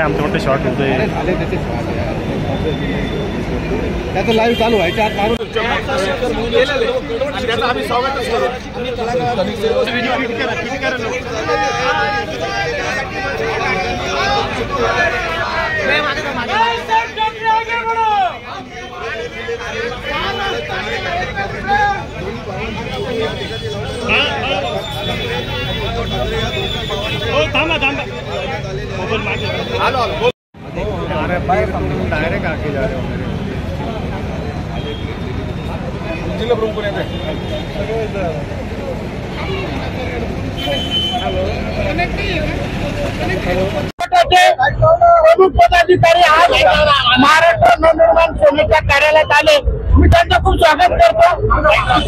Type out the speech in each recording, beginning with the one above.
आमचं शॉर्ट होतोय त्याचं लाईव्ह चालू व्हायच्या आत मारून त्याचं आम्ही स्वागतच करू. थांबा थांबा डायरेक्ट आके जा रहे हो जिला रूम को प्रमुख पदाधिकारी आज महाराष्ट्र नवनिर्माण सेनेच्या कार्यालयात आले. मी त्यांचं खूप स्वागत करतो.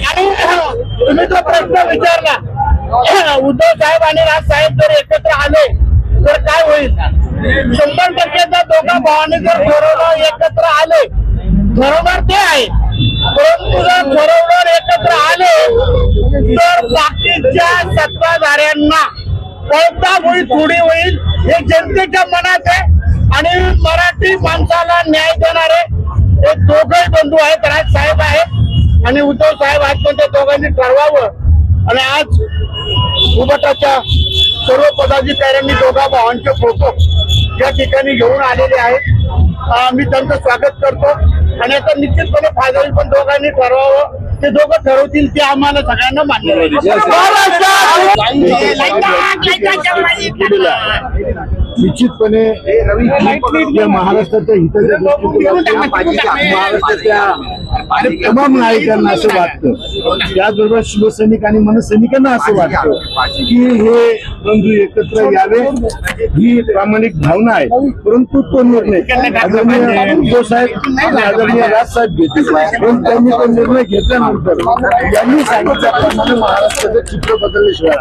आणि तुम्ही जो प्रश्न विचारला उद्धव साहेब आणि राज साहेब जर एकत्र आले तर काय होईल. 100% दोघा भावांनी जर ठरवलं एकत्र आले बरोबर ते आहे. परंतु जर ठरवलं एकत्र आले तर बाकीच्या सत्ताधाऱ्यांना पळता होईल थोडी होईल हे जनतेच्या मनात आहे. आणि मराठी माणसाला न्याय देणारे हे दोघंही बंधू आहेत. राज साहेब आहेत आणि उद्धव साहेब आहेत. पण ते दोघांनी ठरवावं. आणि आज उभटाच्या सर्व पदाधिकाऱ्यांनी दोघा भावांचे फोटो या ठिकाणी घेऊन आलेले आहेत. मी त्यांचं स्वागत करतो. आणि आता निश्चितपणे फायदा होईल. पण दोघांनी ठरवावं. ते दोघं ठरवतील ते आम्हाला सगळ्यांना मान्य राहील. निश्चितपने या महाराष्ट्राच्या हिताच्या दृष्टीकोनातून महाराष्ट्राच्या तमाम नागरिकांना असं वाटतं. त्याचबरोबर शिवसैनिक आणि मनसैनिकांना असं वाटतं की हे बंधू एकत्र यावे ही प्रामाणिक भावना आहे. परंतु तो निर्णय आदरणीय उद्धव साहेब आणि आदरणीय राज साहेब घेतील. पण त्यांनी तो निर्णय घेतल्यानंतर यांनी सांगितल्याप्रमाणे महाराष्ट्राचं चित्र बदलल्याशिवाय